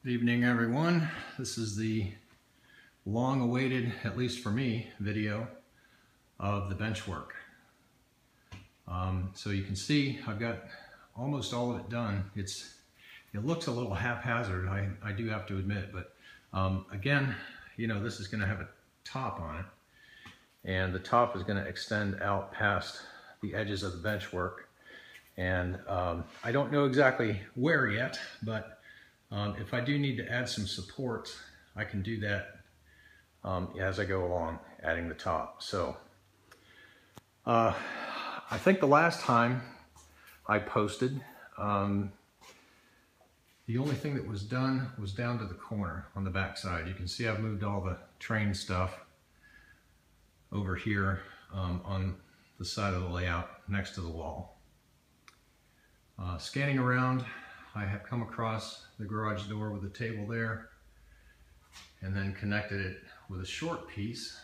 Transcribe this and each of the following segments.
Good evening, everyone. This is the long-awaited, at least for me, video of the bench work. So you can see I've got almost all of it done. It looks a little haphazard, I do have to admit, but again, you know, this is going to have a top on it, and the top is going to extend out past the edges of the bench work. And I don't know exactly where yet, but if I do need to add some supports, I can do that as I go along, adding the top. So I think the last time I posted, the only thing that was done was down to the corner on the back side. You can see I've moved all the train stuff over here on the side of the layout next to the wall. Scanning around, I have come across the garage door with a table there, and then connected it with a short piece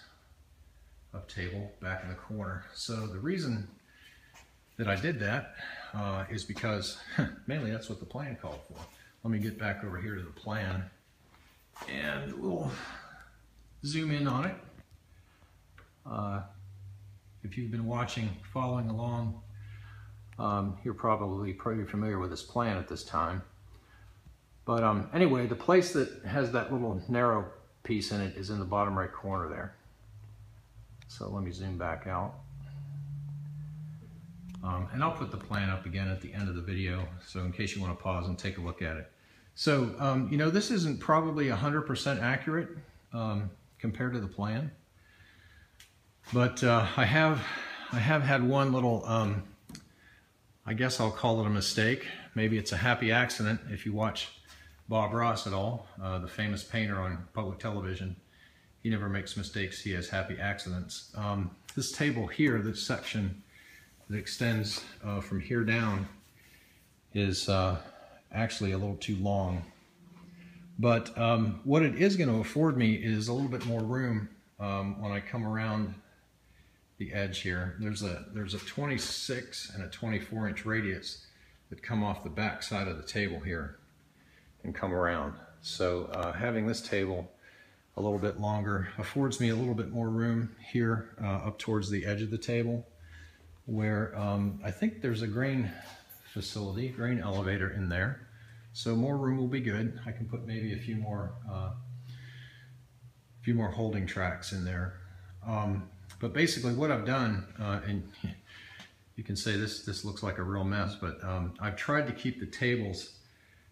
of table back in the corner. So the reason that I did that is because mainly that's what the plan called for. Let me get back over here to the plan and we'll zoom in on it. If you've been watching, following along, you're probably pretty familiar with this plan at this time. But anyway, the place that has that little narrow piece in it is in the bottom right corner there. So let me zoom back out. And I'll put the plan up again at the end of the video, so in case you want to pause and take a look at it. So, you know, this isn't probably 100% accurate compared to the plan. But I have had one little, I guess I'll call it a mistake. Maybe it's a happy accident if you watch Bob Ross at all, the famous painter on public television. He never makes mistakes, he has happy accidents. This table here, this section that extends from here down, is actually a little too long. But what it is going to afford me is a little bit more room when I come around the edge here. There's a 26 and a 24-inch radius that come off the back side of the table here and come around. So having this table a little bit longer affords me a little bit more room here up towards the edge of the table, where I think there's a grain facility, grain elevator in there. So more room will be good. I can put maybe a few more holding tracks in there. But basically what I've done, and you can say this looks like a real mess, but I've tried to keep the tables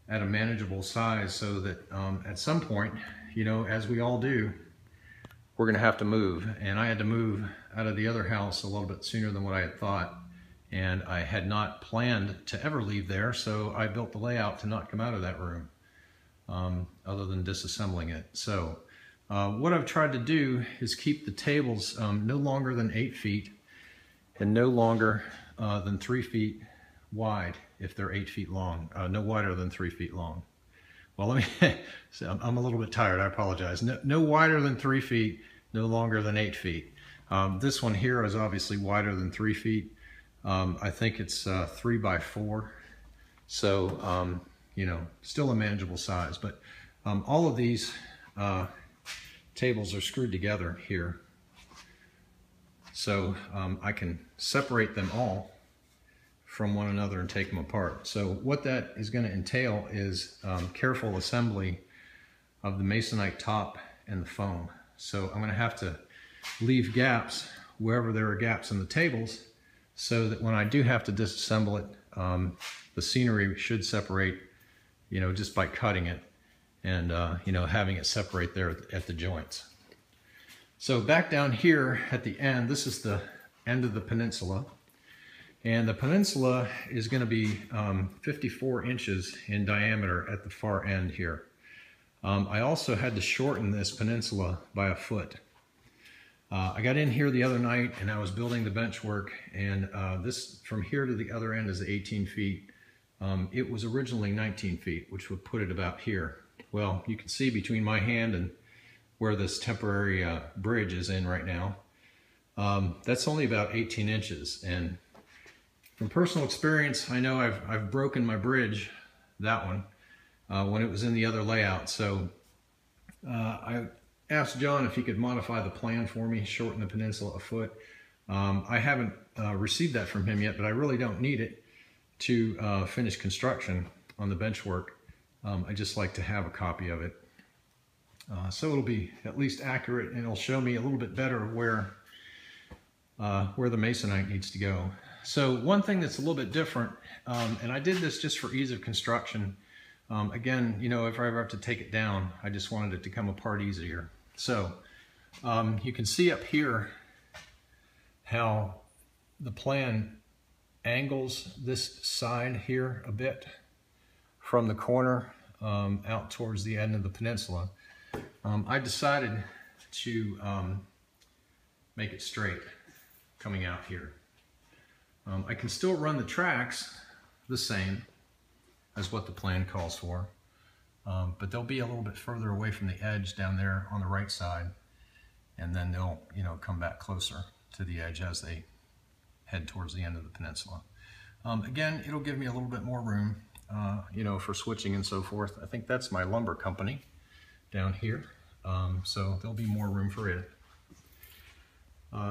at a manageable size so that at some point, you know, as we all do, we're going to have to move. And I had to move out of the other house a little bit sooner than what I had thought. And I had not planned to ever leave there, so I built the layout to not come out of that room, other than disassembling it. So what I've tried to do is keep the tables no longer than 8 feet and no longer than 3 feet wide if they're 8 feet long, no wider than 3 feet long. Well, let me, so I'm a little bit tired, I apologize. No wider than 3 feet, no longer than 8 feet. This one here is obviously wider than 3 feet. I think it's 3 by 4. So, you know, still a manageable size, but all of these tables are screwed together here. So I can separate them all from one another and take them apart. So what that is going to entail is careful assembly of the masonite top and the foam. So I'm going to have to leave gaps wherever there are gaps in the tables, so that when I do have to disassemble it, the scenery should separate, you know, just by cutting it and, you know, having it separate there at the joints. So back down here at the end, this is the end of the Peninsula. And the Peninsula is going to be 54 inches in diameter at the far end here. I also had to shorten this Peninsula by a foot. I got in here the other night and I was building the bench work, and this from here to the other end is 18 feet. It was originally 19 feet, which would put it about here. Well, you can see between my hand and where this temporary bridge is in right now, that's only about 18 inches. And from personal experience, I know I've broken my bridge, that one, when it was in the other layout. So I asked John if he could modify the plan for me, shorten the Peninsula a foot. I haven't received that from him yet, but I really don't need it to finish construction on the bench work. I just like to have a copy of it. So it'll be at least accurate, and it'll show me a little bit better where the masonite needs to go. So one thing that's a little bit different, and I did this just for ease of construction. Again, you know, if I ever have to take it down, I just wanted it to come apart easier. So you can see up here how the plan angles this side here a bit from the corner out towards the end of the peninsula. I decided to make it straight coming out here. I can still run the tracks the same as what the plan calls for, but they'll be a little bit further away from the edge down there on the right side, and then they'll, you know, come back closer to the edge as they head towards the end of the peninsula. Again, it'll give me a little bit more room, you know, for switching and so forth. I think that's my lumber company down here, so there'll be more room for it.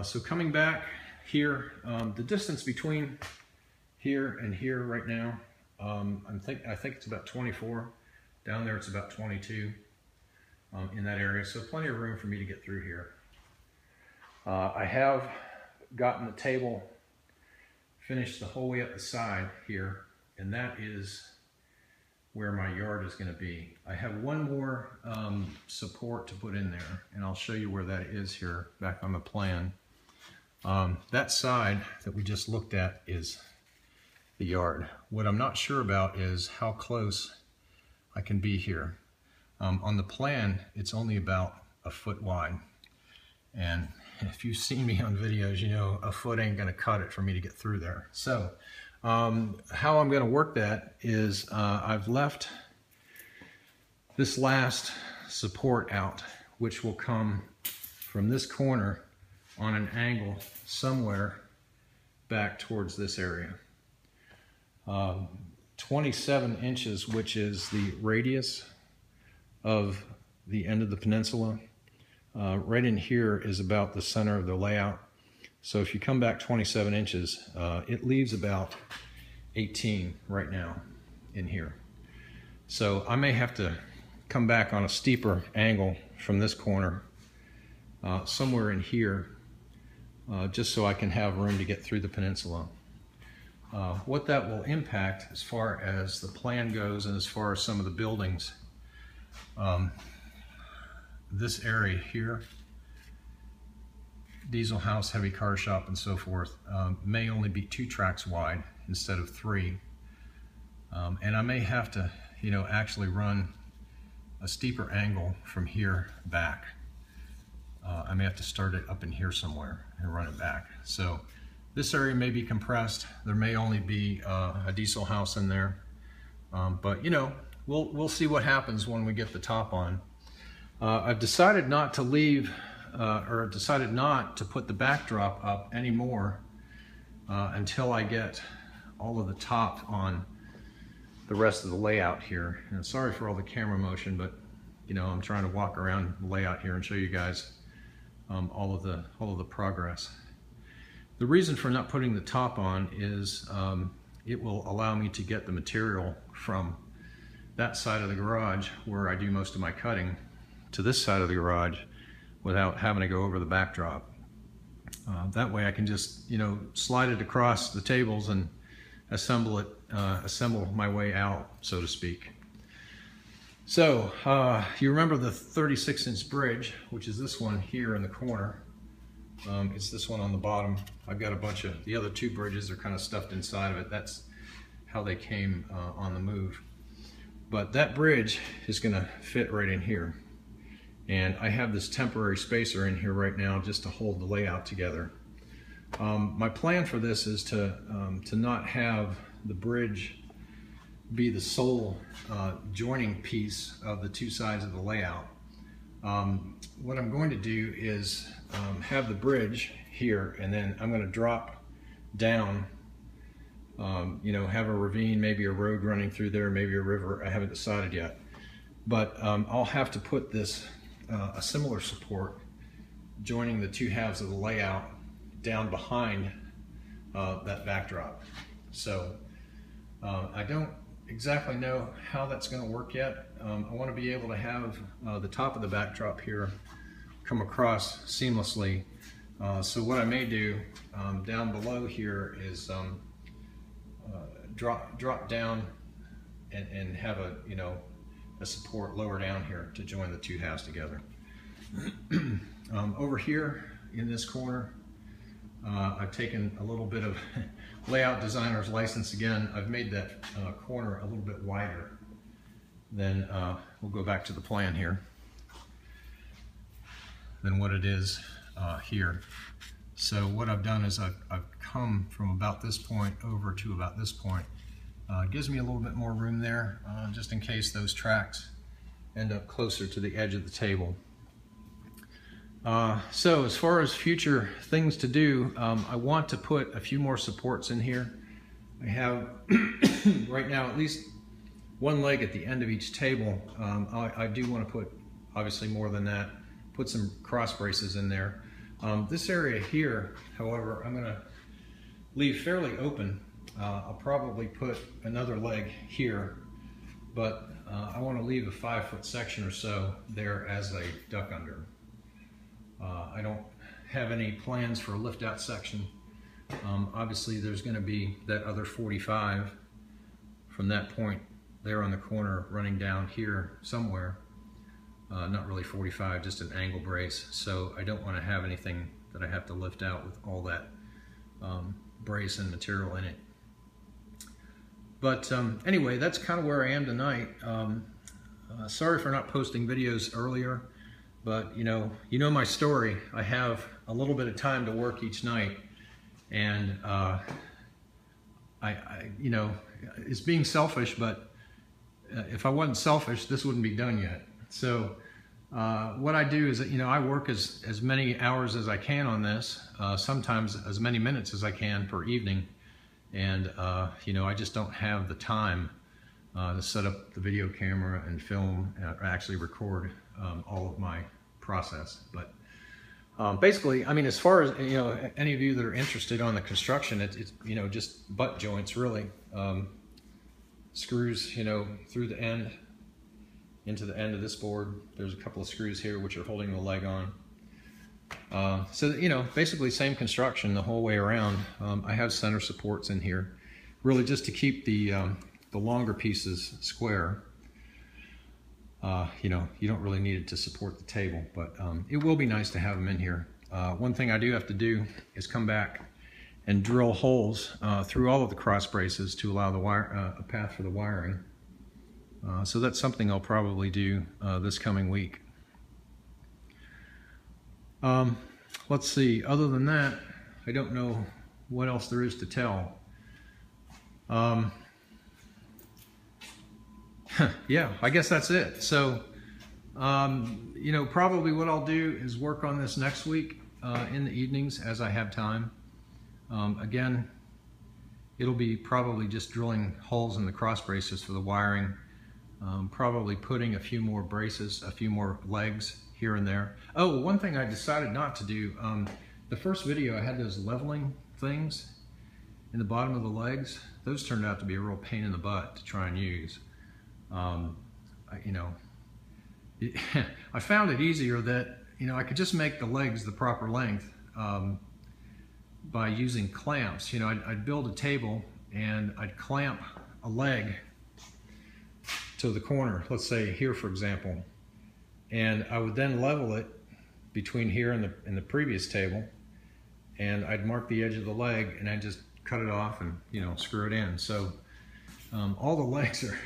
So coming back here, the distance between here and here right now, I think it's about 24. Down there it's about 22 in that area, so plenty of room for me to get through here. I have gotten the table finished the whole way up the side here, and that is where my yard is going to be. I have one more support to put in there, and I'll show you where that is here back on the plan. That side that we just looked at is the yard. What I'm not sure about is how close I can be here. On the plan, it's only about a foot wide, and if you've seen me on videos, you know a foot ain't gonna cut it for me to get through there. So how I'm gonna work that is I've left this last support out, which will come from this corner on an angle somewhere back towards this area. 27 inches, which is the radius of the end of the peninsula. Right in here is about the center of the layout. So if you come back 27 inches, it leaves about 18 right now in here. So I may have to come back on a steeper angle from this corner, somewhere in here, just so I can have room to get through the peninsula. What that will impact as far as the plan goes and as far as some of the buildings, this area here, diesel house, heavy car shop, and so forth, may only be 2 tracks wide instead of 3. And I may have to, you know, actually run a steeper angle from here back. I may have to start it up in here somewhere and run it back. So this area may be compressed. There may only be a diesel house in there, but you know, we'll see what happens when we get the top on. I've decided not to leave, or I've decided not to put the backdrop up anymore until I get all of the top on the rest of the layout here. And sorry for all the camera motion, but you know, I'm trying to walk around the layout here and show you guys all of the progress. The reason for not putting the top on is it will allow me to get the material from that side of the garage where I do most of my cutting to this side of the garage without having to go over the backdrop. That way I can just, you know, slide it across the tables and assemble my way out, so to speak. So you remember the 36-inch bridge, which is this one here in the corner. It's this one on the bottom. I've got a bunch of the other 2 bridges are kind of stuffed inside of it. That's how they came on the move. But that bridge is going to fit right in here. And I have this temporary spacer in here right now just to hold the layout together. My plan for this is to not have the bridge be the sole joining piece of the 2 sides of the layout. What I'm going to do is have the bridge here, and then I'm going to drop down you know, have a ravine, maybe a road running through there, maybe a river. I haven't decided yet. But I'll have to put this, a similar support, joining the two halves of the layout down behind that backdrop. So I don't exactly know how that's going to work yet. I want to be able to have the top of the backdrop here come across seamlessly. So what I may do down below here is drop down and have a, you know, a support lower down here to join the two halves together. Over here in this corner, I've taken a little bit of layout designer's license again. I've made that corner a little bit wider. Then we'll go back to the plan here than what it is here. So what I've done is I've come from about this point over to about this point. It gives me a little bit more room there, just in case those tracks end up closer to the edge of the table. So as far as future things to do, I want to put a few more supports in here. I have right now at least one leg at the end of each table. I do want to put obviously more than that, put some cross braces in there. This area here, however, I'm going to leave fairly open. I'll probably put another leg here, but I want to leave a 5-foot section or so there as a duck under. I don't have any plans for a lift out section. Obviously there's going to be that other 45 from that point there on the corner running down here somewhere. Not really 45, just an angle brace. So I don't want to have anything that I have to lift out with all that brace and material in it. But anyway, that's kind of where I am tonight. Sorry for not posting videos earlier. But you know my story. I have a little bit of time to work each night, and you know, it's being selfish. But if I wasn't selfish, this wouldn't be done yet. So what I do is that, you know, I work as many hours as I can on this. Sometimes as many minutes as I can per evening, and you know, I just don't have the time to set up the video camera and film, or actually record all of my process. But basically, I mean, as far as, you know, any of you that are interested on the construction, it's you know, just butt joints really. Screws, you know, through the end into the end of this board. There's a couple of screws here which are holding the leg on. So you know, basically same construction the whole way around. I have center supports in here, really just to keep the longer pieces square. You know, you don't really need it to support the table, but it will be nice to have them in here. One thing I do have to do is come back and drill holes through all of the cross braces to allow the wire, a path for the wiring. So that's something I'll probably do this coming week. Let's see, other than that, I don't know what else there is to tell. Yeah, I guess that's it. So, you know, probably what I'll do is work on this next week in the evenings as I have time. Again, it'll be probably just drilling holes in the cross braces for the wiring, probably putting a few more braces, a few more legs here and there. Oh, one thing I decided not to do, the first video I had those leveling things in the bottom of the legs. Those turned out to be a real pain in the butt to try and use. You know, I found it easier that, you know, I could just make the legs the proper length by using clamps. You know, I'd build a table and I'd clamp a leg to the corner, let's say here for example, and I would then level it between here and the previous table, and I'd mark the edge of the leg and I'd just cut it off and, you know, screw it in. So all the legs are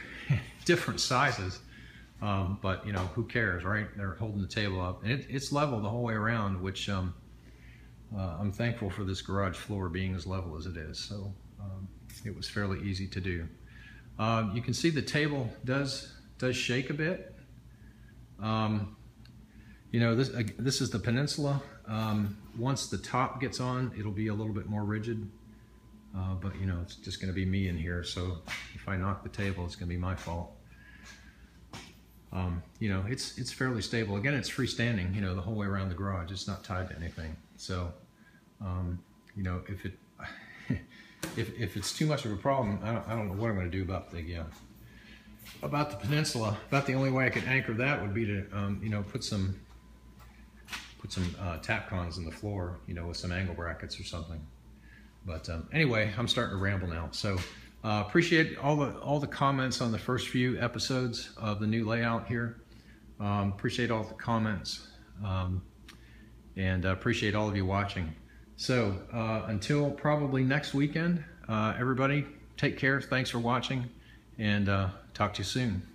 different sizes, but you know, who cares, right? They're holding the table up, and it's level the whole way around, which I'm thankful for this garage floor being as level as it is. So it was fairly easy to do. You can see the table does shake a bit. You know, this is the Peninsula. Once the top gets on, it'll be a little bit more rigid. but you know, it's just going to be me in here, so if I knock the table, it's going to be my fault. You know, it's fairly stable. Again, it's freestanding, you know, the whole way around the garage. It's not tied to anything. So, you know, if it if it's too much of a problem, I don't know what I'm going to do about the Peninsula. About the only way I could anchor that would be to you know, put some tap cons in the floor, you know, with some angle brackets or something. But anyway, I'm starting to ramble now. So appreciate all the comments on the first few episodes of the new layout here. Appreciate all the comments, and appreciate all of you watching. So until probably next weekend, everybody take care. Thanks for watching, and talk to you soon.